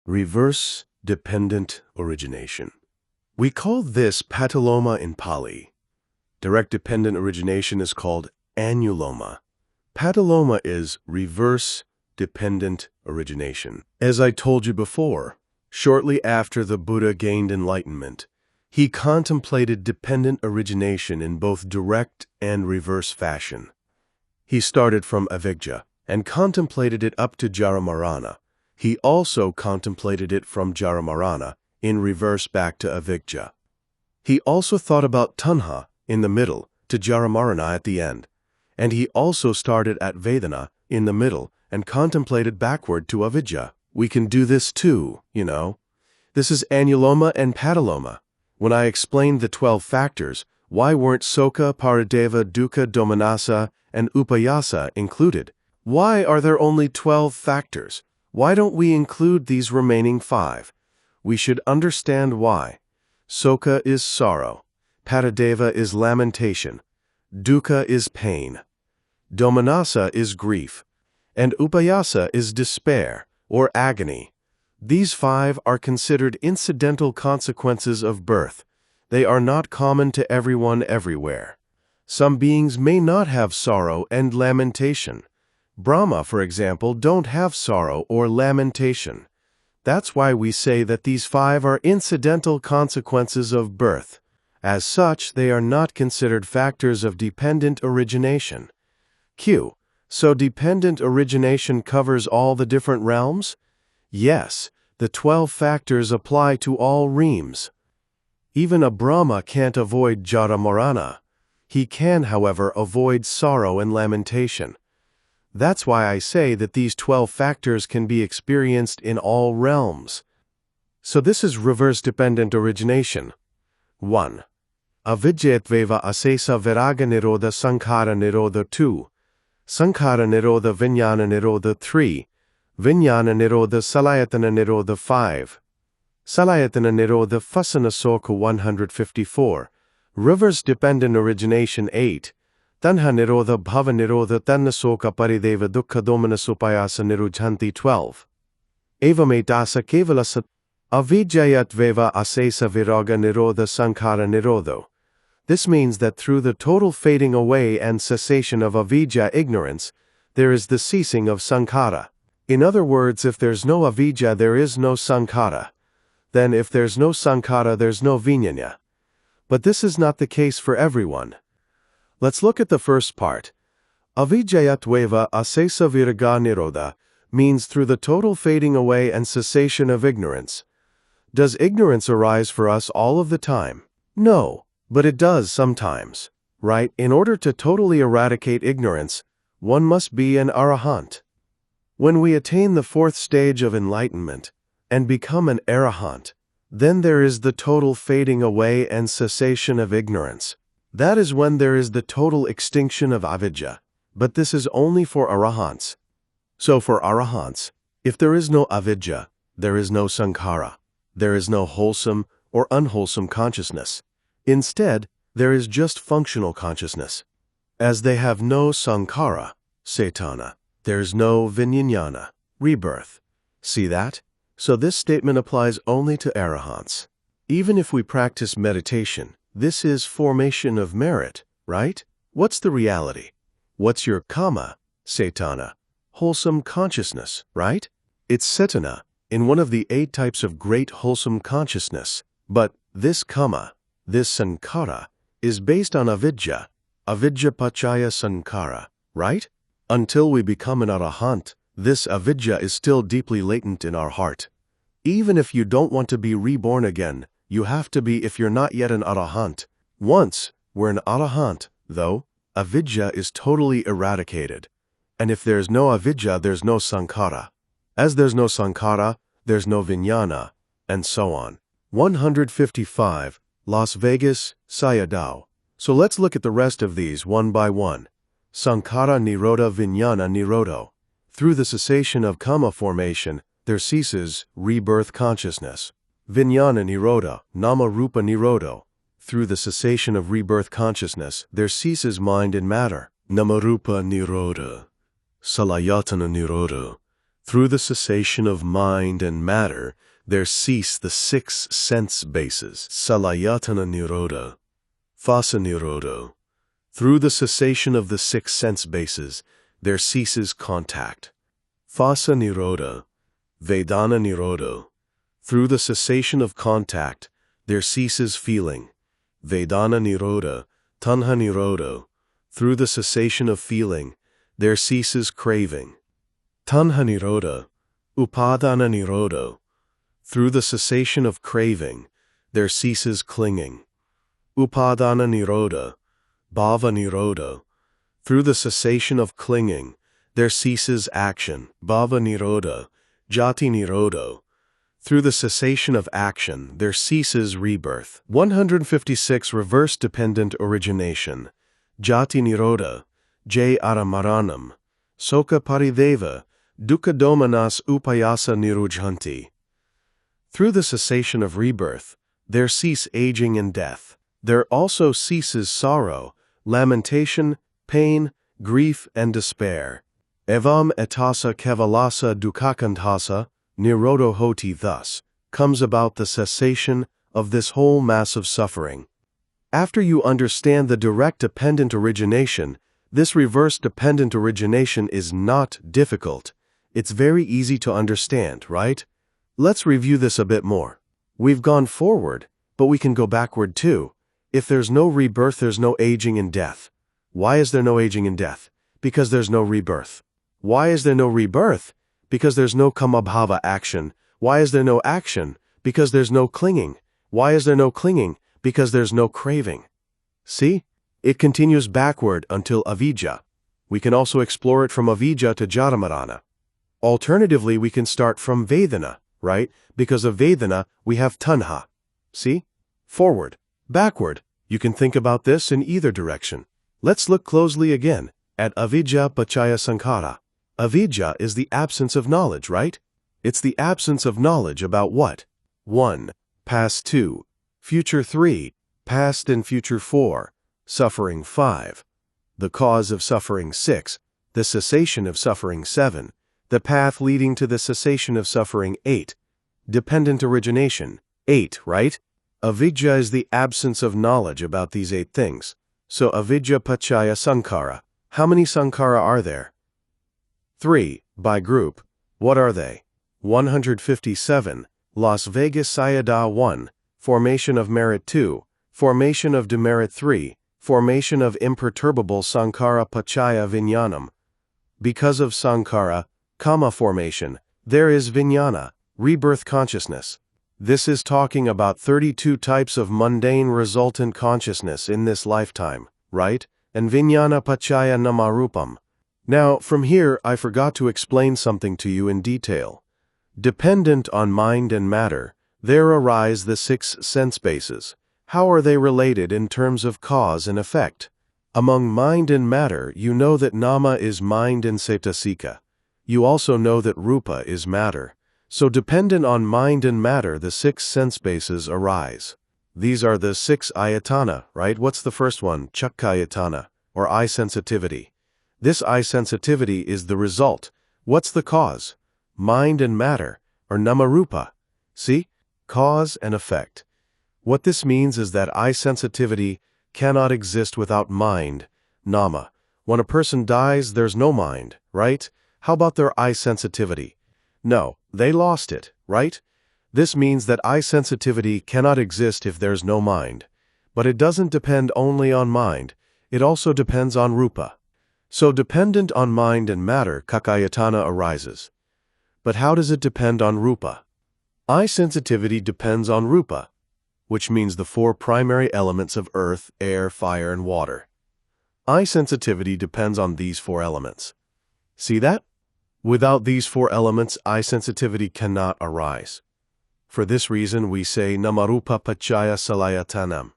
Reverse-dependent origination. We call this patuloma in Pali. Direct-dependent origination is called annuloma. Patuloma is reverse-dependent origination. As I told you before, shortly after the Buddha gained enlightenment, he contemplated dependent origination in both direct and reverse fashion. He started from avijja and contemplated it up to jaramarana. He also contemplated it from jaramarana in reverse back to avijja. He also thought about tanha in the middle to jaramarana at the end. And he also started at vedana in the middle and contemplated backward to avijja. We can do this too, you know. This is annuloma and patuloma. When I explained the 12 factors, why weren't sokha, parideva, dukkha, domanassa, and upayasa included? Why are there only 12 factors? Why don't we include these remaining 5? We should understand why. Sokha is sorrow. Parideva is lamentation. Dukkha is pain. Domanassa is grief. And upayasa is despair or agony. These 5 are considered incidental consequences of birth. They are not common to everyone everywhere. Some beings may not have sorrow and lamentation. Brahma, for example, don't have sorrow or lamentation. That's why we say that these 5 are incidental consequences of birth. As such, they are not considered factors of dependent origination. Q. So dependent origination covers all the different realms? Yes, the 12 factors apply to all realms. Even a Brahma can't avoid jaramarana. He can, however, avoid sorrow and lamentation. That's why I say that these 12 factors can be experienced in all realms. So this is reverse-dependent origination. 1. Avijjayatveva asesa viraga nirodha sankhara nirodha 2. Sankhara nirodha vijnana nirodha 3. Vijnana nirodha salayatana nirodha 5. Salayatana nirodha fasana soka 154. Reverse-dependent origination 8. Tanha nirodha bhava nirodha tannasoka parideva dukkha domanasupayasa nirujhanti 12. Evametasa kevalasa avijjayatveva asesa viraga nirodha sankhara nirodho. This means that through the total fading away and cessation of avijja ignorance, there is the ceasing of sankhara. In other words, if there's no avijja, there is no sankhara. Then if there's no sankhara, there's no vijnana. But this is not the case for everyone. Let's look at the first part. Avijjayatveva asesa viraga nirodha means through the total fading away and cessation of ignorance. Does ignorance arise for us all of the time? No, but it does sometimes, right? In order to totally eradicate ignorance, one must be an arahant. When we attain the 4th stage of enlightenment and become an arahant, then there is the total fading away and cessation of ignorance. That is when there is the total extinction of avijja, but this is only for arahants. So for arahants, if there is no avijja, there is no sankhara. There is no wholesome or unwholesome consciousness. Instead, there is just functional consciousness. As they have no sankhara, cetana, there is no vijnana, rebirth. See that? So this statement applies only to arahants. Even if we practice meditation, this is formation of merit, right? What's the reality? What's your kama, cetana? Wholesome consciousness, right? It's cetana, in one of the 8 types of great wholesome consciousness. But this kama, this sankhara, is based on avijja, avijja pachaya sankhara, right? Until we become an arahant, this avijja is still deeply latent in our heart. Even if you don't want to be reborn again, you have to be if you're not yet an arahant. Once we're an arahant, though, avijja is totally eradicated. And if there's no avijja, there's no sankhara. As there's no sankhara, there's no vijnana, and so on. 155. Las Vegas, Sayadaw. So let's look at the rest of these one by one. Sankhara nirodha vijnana nirodho. Through the cessation of kama formation, there ceases rebirth consciousness. Vijnana nirodha, nama rupa nirodho. Through the cessation of rebirth consciousness, there ceases mind and matter. Nama rupa nirodha, salayatana nirodho. Through the cessation of mind and matter, there cease the six sense bases. Salayatana nirodha, phasa nirodho. Through the cessation of the six sense bases, there ceases contact. Phasa nirodha, vedana nirodho. Through the cessation of contact, there ceases feeling. Vedana nirodha, tanha nirodho. Through the cessation of feeling, there ceases craving. Tanha nirodha, upadana nirodho. Through the cessation of craving, there ceases clinging. Upadana nirodha, bhava nirodho. Through the cessation of clinging, there ceases action. Bhava nirodha, jati nirodho. Through the cessation of action, there ceases rebirth. 156 Reverse-dependent origination. Jati nirodha, jay aramaranam, soka parideva, dukkha domanas upayasa nirujhanti. Through the cessation of rebirth, there cease aging and death. There also ceases sorrow, lamentation, pain, grief, and despair. Evam etasa kevalasa dukkhakanthasa, nirodho hoti. Thus comes about the cessation of this whole mass of suffering. After you understand the direct dependent origination, this reverse dependent origination is not difficult. It's very easy to understand, right? Let's review this a bit more. We've gone forward, but we can go backward too. If there's no rebirth, there's no aging and death. Why is there no aging and death? Because there's no rebirth. Why is there no rebirth? Because there's no kamabhava action. Why is there no action? Because there's no clinging. Why is there no clinging? Because there's no craving. See? It continues backward until avidya. We can also explore it from avidya to jaramarana. Alternatively, we can start from vedana, right? Because of vedana, we have tanha. See? Forward, backward. You can think about this in either direction. Let's look closely again at avidya pachaya sankhara. Avidya is the absence of knowledge, right? It's the absence of knowledge about what? 1. Past 2. Future 3. Past and future 4. Suffering 5. The cause of suffering 6. The cessation of suffering 7. The path leading to the cessation of suffering 8. Dependent origination 8, right? Avidya is the absence of knowledge about these 8 things. So avidya pachaya sankhara. How many sankhara are there? 3. By group. What are they? 157. Las Vegas Sayadaw 1. Formation of merit 2. Formation of demerit 3. Formation of imperturbable sankhara pachaya vijnanam. Because of sankhara, kama formation, there is vijnana, rebirth consciousness. This is talking about 32 types of mundane resultant consciousness in this lifetime, right? And vijnana pachaya namarupam. Now, from here, I forgot to explain something to you in detail. Dependent on mind and matter, there arise the 6 sense bases. How are they related in terms of cause and effect? Among mind and matter, you know that nama is mind and cetasika. You also know that rupa is matter. So dependent on mind and matter, the 6 sense bases arise. These are the 6 ayatana, right? What's the first one? Chakkayatana, or eye sensitivity. This eye sensitivity is the result. What's the cause? Mind and matter, or namarupa. See? Cause and effect. What this means is that eye sensitivity cannot exist without mind, nama. When a person dies, there's no mind, right? How about their eye sensitivity? No, they lost it, right? This means that eye sensitivity cannot exist if there's no mind. But it doesn't depend only on mind, it also depends on rupa. So dependent on mind and matter, kakayatana arises. But how does it depend on rupa? Eye sensitivity depends on rupa, which means the 4 primary elements of earth, air, fire, and water. Eye sensitivity depends on these 4 elements. See that? Without these 4 elements, eye sensitivity cannot arise. For this reason, we say namarupa pachaya salayatanam.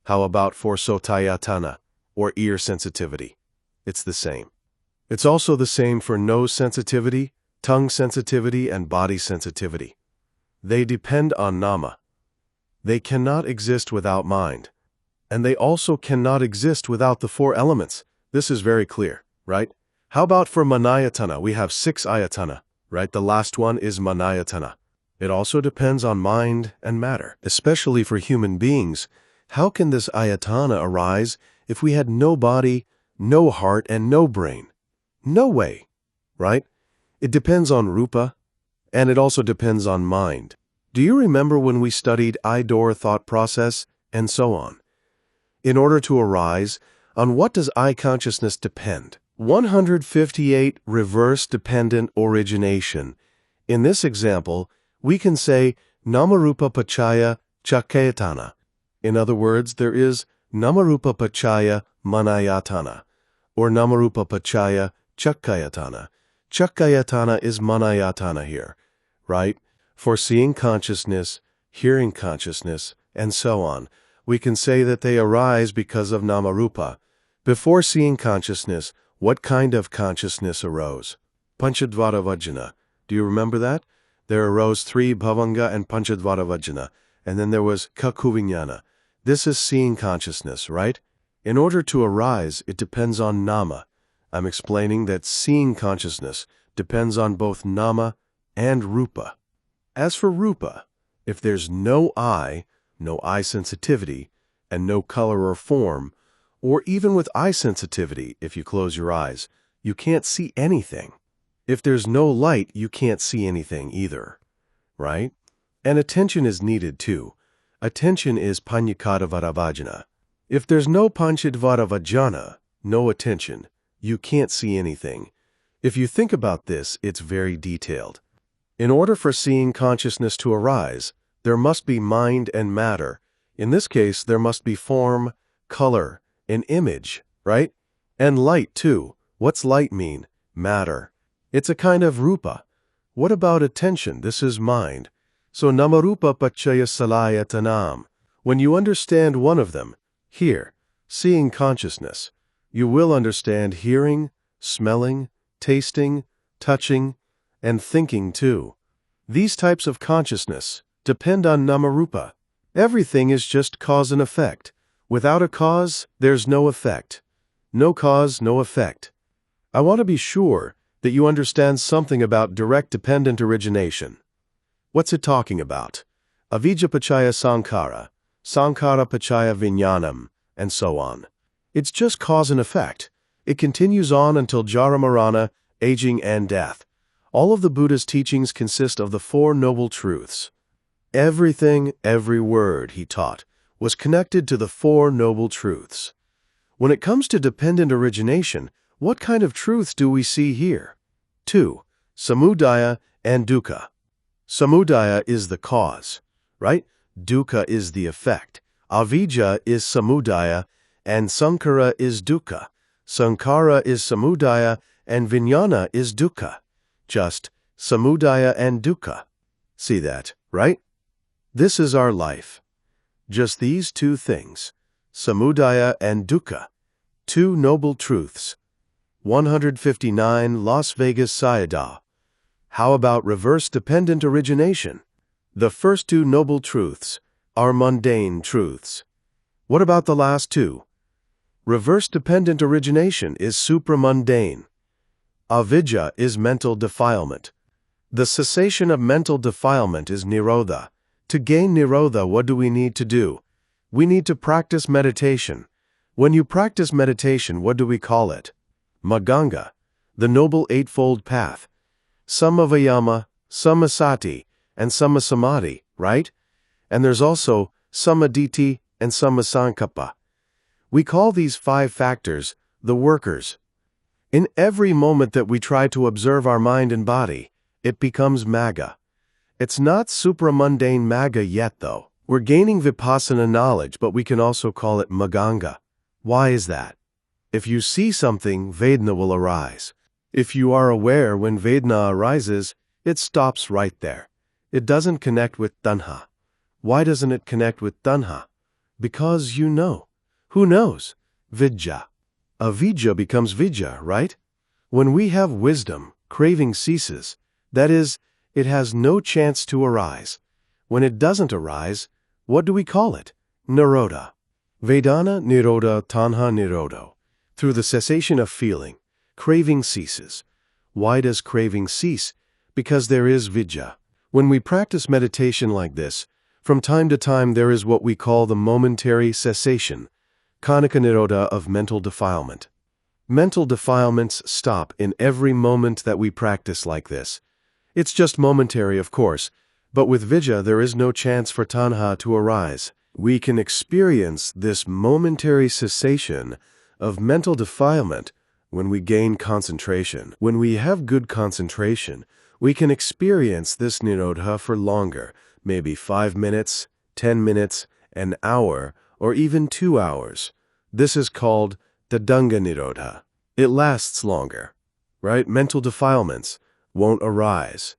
How about for sotayatana, or ear sensitivity? It's the same. It's also the same for nose sensitivity, tongue sensitivity, and body sensitivity. They depend on nama. They cannot exist without mind. And they also cannot exist without the 4 elements. This is very clear, right? How about for manayatana? We have 6 ayatana. right? The last one is manayatana. It also depends on mind and matter, especially for human beings. How can this ayatana arise if we had no body, no heart, and no brain? No way, right? It depends on rupa, and it also depends on mind. Do you remember when we studied I-door thought process and so on? In order to arise, on what does I consciousness depend? 158 reverse-dependent origination. In this example, we can say Namarupa Pachaya Chakkayatana. In other words, there is Namarupa Pachaya Manayatana, or Namarupa Pachaya Chakkayatana. Chakkayatana is Manayatana here, right? For seeing consciousness, hearing consciousness, and so on, we can say that they arise because of Namarupa. Before seeing consciousness, what kind of consciousness arose? Panchadvara Vajjana. Do you remember that? There arose 3 bhavanga and Panchadvara Vajjana, and then there was Kakuvinyana. This is seeing consciousness, right? In order to arise, it depends on nama. I'm explaining that seeing consciousness depends on both nama and rupa. As for rupa, if there's no eye sensitivity, and no color or form, or even with eye sensitivity, if you close your eyes, you can't see anything. If there's no light, you can't see anything either, right? And attention is needed too. Attention is Panyakadavara Vajjana. If there's no Panchadvara Vajjana, no attention, you can't see anything. If you think about this, it's very detailed. In order for seeing consciousness to arise, there must be mind and matter. In this case, there must be form, color, and image, right? And light too. What's light mean? Matter. It's a kind of rupa. What about attention? This is mind. So namarupa pachaya salayatanam. When you understand one of them, here, seeing consciousness, you will understand hearing, smelling, tasting, touching, and thinking too. These types of consciousness depend on namarupa. Everything is just cause and effect. Without a cause, there's no effect. No cause, no effect. I want to be sure that you understand something about direct dependent origination. What's it talking about? Avijja pachaya sankhara, sankhara pachaya vijnanam, and so on. It's just cause and effect. It continues on until jara marana, aging and death. All of the Buddha's teachings consist of the 4 Noble Truths. Everything, every word he taught was connected to the 4 Noble Truths. When it comes to dependent origination, what kind of truths do we see here? 2. Samudaya and dukkha. Samudaya is the cause, right? Dukkha is the effect. Avijja is samudaya, and sankhara is dukkha. Sankhara is samudaya, and vijnana is dukkha. Just samudaya and dukkha. See that, right? This is our life. Just these 2 things, samudaya and dukkha, 2 noble truths. 159 Las Vegas Sayadaw. How about reverse-dependent origination? The first 2 noble truths are mundane truths. What about the last 2? Reverse-dependent origination is supramundane. Avidya is mental defilement. The cessation of mental defilement is nirodha. To gain nirodha, what do we need to do? We need to practice meditation. When you practice meditation, what do we call it? Maganga, the Noble Eightfold Path. Samavayama, Samasati, and Samasamadhi, right? And there's also Samaditi and Samasankappa. We call these 5 factors the workers. In every moment that we try to observe our mind and body, it becomes magga. It's not supramundane magga yet, though. We're gaining vipassana knowledge, but we can also call it maganga. Why is that? If you see something, Vedana will arise. If you are aware when Vedana arises, it stops right there. It doesn't connect with tanha. Why doesn't it connect with tanha? Because you know. Who knows? Vidya. Avidya becomes vidya, right? When we have wisdom, craving ceases. That is, it has no chance to arise. When it doesn't arise, what do we call it? Nirodha. Vedana nirodha tanha nirodho. Through the cessation of feeling, craving ceases. Why does craving cease? Because there is vijja. When we practice meditation like this, from time to time there is what we call the momentary cessation, khanika nirodha of mental defilement. Mental defilements stop in every moment that we practice like this. It's just momentary, of course, but with vijja there is no chance for tanha to arise. We can experience this momentary cessation of mental defilement when we gain concentration. When we have good concentration, we can experience this nirodha for longer, maybe 5 minutes, 10 minutes, an hour, or even 2 hours. This is called the danga nirodha. It lasts longer, right? Mental defilements won't arise.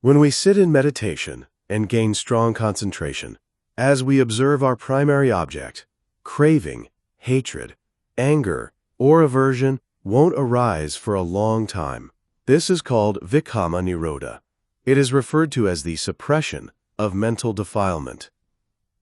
When we sit in meditation and gain strong concentration, as we observe our primary object, craving, hatred, anger, or aversion won't arise for a long time. This is called vikama nirodha. It is referred to as the suppression of mental defilement.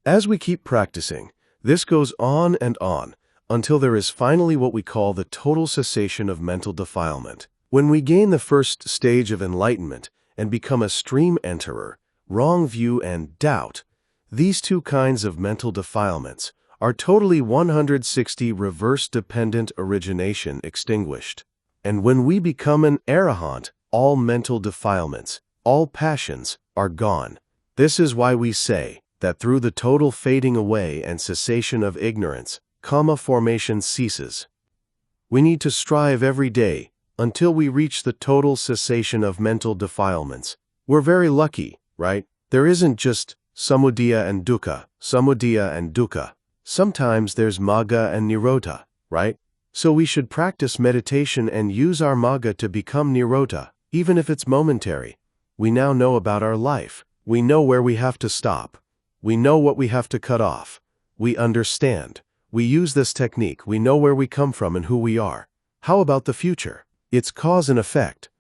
As we keep practicing, this goes on and on until there is finally what we call the total cessation of mental defilement. When we gain the first stage of enlightenment and become a stream enterer, wrong view and doubt, these two kinds of mental defilements are totally 160 reverse-dependent origination extinguished. And when we become an arahant, all mental defilements, all passions are gone. This is why we say that through the total fading away and cessation of ignorance, kama formation ceases. We need to strive every day until we reach the total cessation of mental defilements. We're very lucky, right? There isn't just samudaya and dukkha. Sometimes there's magga and nirodha, right? So we should practice meditation and use our magga to become nirodha, even if it's momentary. We now know about our life. We know where we have to stop. We know what we have to cut off. We understand. We use this technique. We know where we come from and who we are. How about the future? It's cause and effect.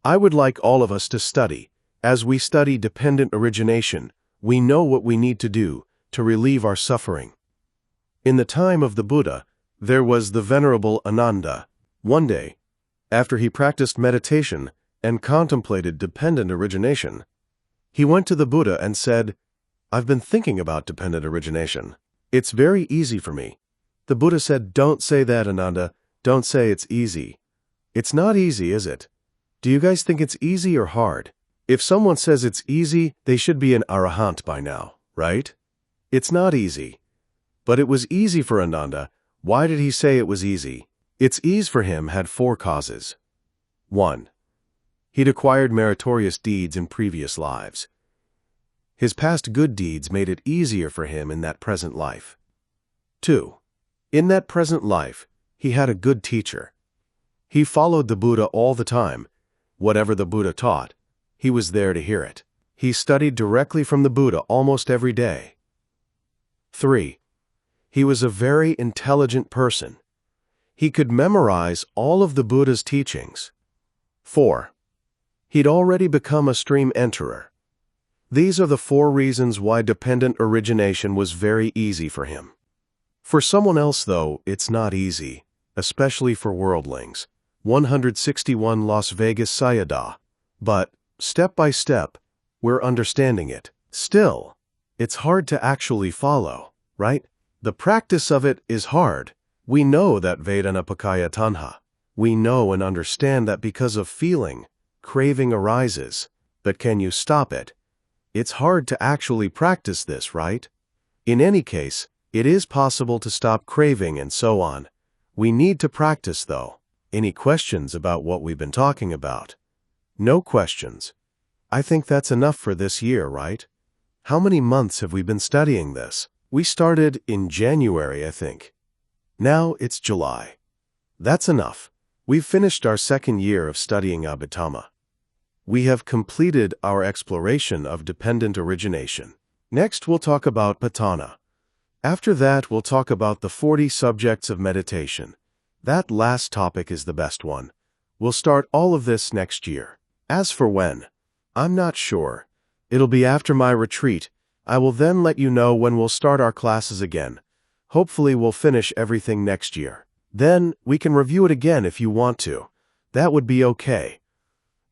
I would like all of us to study. As we study dependent origination, we know what we need to do to relieve our suffering. In the time of the Buddha, there was the Venerable Ananda. One day, after he practiced meditation and contemplated dependent origination, he went to the Buddha and said, "I've been thinking about dependent origination. It's very easy for me." The Buddha said, "Don't say that, Ananda. Don't say it's easy. It's not easy, is it? Do you guys think it's easy or hard? If someone says it's easy, they should be an arahant by now, right? It's not easy." But it was easy for Ananda. Why did he say it was easy? Its ease for him had 4 causes. 1. He'd acquired meritorious deeds in previous lives. His past good deeds made it easier for him in that present life. 2. In that present life, he had a good teacher. He followed the Buddha all the time. Whatever the Buddha taught, he was there to hear it. He studied directly from the Buddha almost every day. 3. He was a very intelligent person. He could memorize all of the Buddha's teachings. 4. He'd already become a stream enterer. These are the 4 reasons why dependent origination was very easy for him. For someone else, though, it's not easy, especially for worldlings. 161 Las Vegas Sayadaw. But, step by step, we're understanding it. Still, it's hard to actually follow, right? The practice of it is hard. We know that Vedana Pakaya Tanha. We know and understand that because of feeling, craving arises. But can you stop it? It's hard to actually practice this, right? In any case, it is possible to stop craving and so on. We need to practice, though. Any questions about what we've been talking about? No questions. I think that's enough for this year, right? How many months have we been studying this? We started in January, I think. Now it's July. That's enough. We've finished our 2nd year of studying Abhidhamma. We have completed our exploration of dependent origination. Next, we'll talk about patana. After that, we'll talk about the 40 subjects of meditation. That last topic is the best one. We'll start all of this next year. As for when, I'm not sure. It'll be after my retreat. I will then let you know when we'll start our classes again. Hopefully we'll finish everything next year. Then we can review it again if you want to. That would be okay.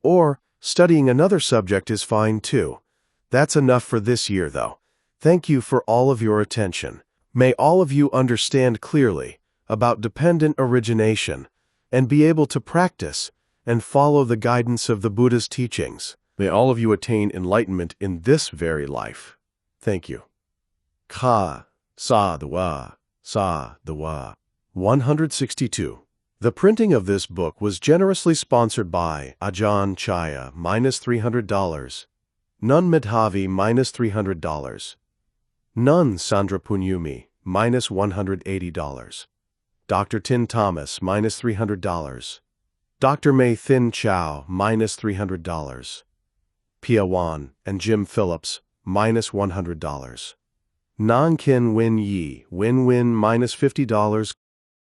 Or Studying another subject is fine too. That's enough for this year, though. Thank you for all of your attention. May all of you understand clearly about dependent origination and be able to practice and follow the guidance of the Buddha's teachings. May all of you attain enlightenment in this very life. Thank you. Ka, sa, the wa, sa, the wa. 162. The printing of this book was generously sponsored by Ajahn Chaya, -$300. Nun Medhavi, -$300. Nun Sandra Punyumi, -$180. Dr. Tin Thomas, -$300. Dr. May Thin Chow, -$300. Pia Wan and Jim Phillips, -$100. Nan Kin Win Yi, Win Win, -$50.